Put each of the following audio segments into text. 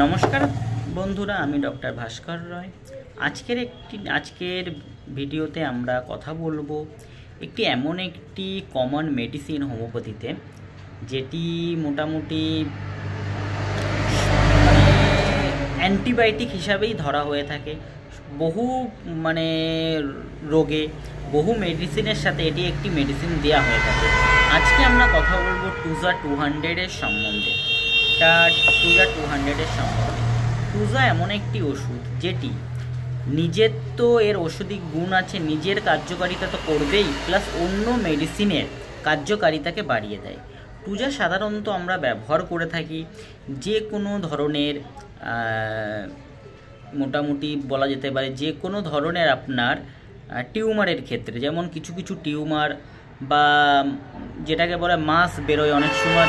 নমস্কার বন্ধুরা, আমি ডক্টর ভাস্কর রয়। আজকের ভিডিওতে আমরা কথা বলবো এমন একটি কমন মেডিসিন হোমিওপ্যাথিতে, যেটি মোটামুটি অ্যান্টিবায়োটিক হিসাবেই ধরা হয়ে থাকে। বহু রোগে বহু মেডিসিনের সাথে এটি একটি মেডিসিন দেওয়া হয়ে থাকে। আজকে আমরা কথা বলবো টুজা 200-এর সম্বন্ধে। টুজা এমন একটি ওষুধ যেটি নিজের তো এর ঔষধিক গুণ আছে, নিজের কার্যকারিতা তো করবেই, প্লাস অন্য মেডিসিনের কার্যকারিতাকে বাড়িয়ে দেয়। টুজা সাধারণত আমরা ব্যবহার করে থাকি যে কোনো ধরনের মোটামুটি বলা যেতে পারে যে কোনো ধরনের আপনার টিউমারের ক্ষেত্রে, যেমন কিছু কিছু টিউমার বা যেটাকে বলে মাস বেরোয়, অনেক সময়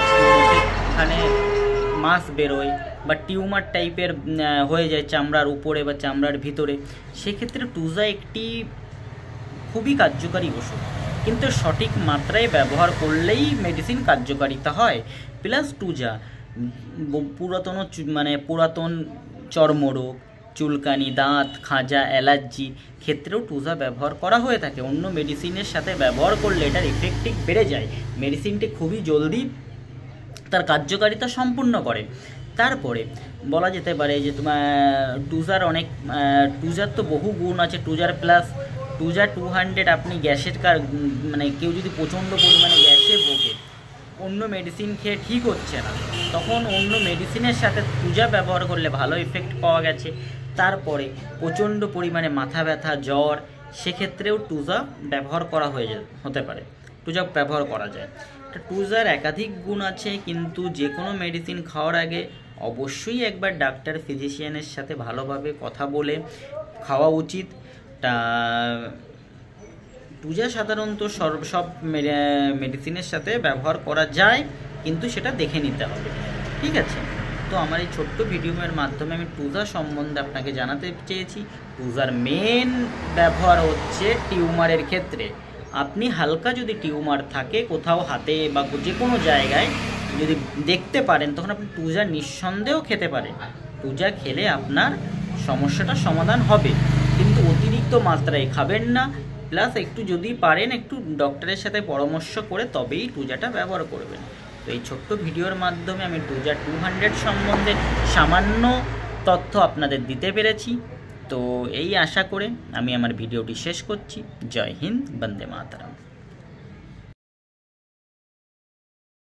এখানে মাস বেরোয় বা টিউমার টাইপের হয়ে যায় চামড়ার উপরে বা চামড়ার ভিতরে, সেক্ষেত্রে টুজা একটি খুবই কার্যকারী ওষুধ। কিন্তু সঠিক মাত্রায় ব্যবহার করলেই মেডিসিন কার্যকারিতা হয়। প্লাস টুজা পুরাতন চর্মরোগ, চুলকানি, দাঁত খাঁজা, অ্যালার্জি ক্ষেত্রেও টুজা ব্যবহার করা হয়ে থাকে। অন্য মেডিসিনের সাথে ব্যবহার করলে এটার ইফেক্টিভ বেড়ে যায়, মেডিসিনটি খুবই জলদি তার কার্যকারিতা সম্পূর্ণ করে। তারপরে বলা যেতে পারে যে টুজার তো বহু গুণ আছে। টুজা 200 আপনি গ্যাসের কেউ যদি প্রচণ্ড পরিমাণে গ্যাসে ভোগে, অন্য মেডিসিন খেয়ে ঠিক হচ্ছে না, তখন অন্য মেডিসিনের সাথে টুজা ব্যবহার করলে ভালো ইফেক্ট পাওয়া গেছে। তারপরে প্রচণ্ড পরিমাণে মাথা ব্যথা, জ্বর, সেক্ষেত্রেও টুজা ব্যবহার করা হতে পারে, টুজা ব্যবহার করা যায়। টুজার একাধিক গুণ আছে, কিন্তু যে কোনো মেডিসিন খাওয়ার আগে অবশ্যই একবার ডাক্তার ফিজিশিয়ানের সাথে ভালোভাবে কথা বলে খাওয়া উচিত। টুজা সাধারণত সব মেডিসিনের সাথে ব্যবহার করা যায়, কিন্তু সেটা দেখে নিতে হবে, ঠিক আছে? তো আমার এই ছোট্ট ভিডিওর মাধ্যমে আমি টুজা সম্বন্ধে আপনাকে জানাতে চেয়েছি। টুজার মেন ব্যবহার হচ্ছে টিউমারের ক্ষেত্রে। আপনি হালকা যদি টিউমার থাকে কোথাও হাতে বা যে কোনো জায়গায় যদি দেখতে পারেন, তখন আপনি টুজা নিঃসন্দেহ খেতে পারেন। টুজা খেলে আপনার সমস্যাটা সমাধান হবে, কিন্তু অতিরিক্ত মাত্রায় খাবেন না। প্লাস একটু যদি পারেন একটু ডক্টরের সাথে পরামর্শ করে তবেই টুজাটা ব্যবহার করবেন। তো এই ছোট্ট ভিডিওর মাধ্যমে আমি টুজা 200 সম্বন্ধে সামান্য তথ্য আপনাদের দিতে পেরেছি। তো এই আশা করে আমি আমার ভিডিওটি শেষ করছি। জয় হিন্দ, বন্দে মাতরম।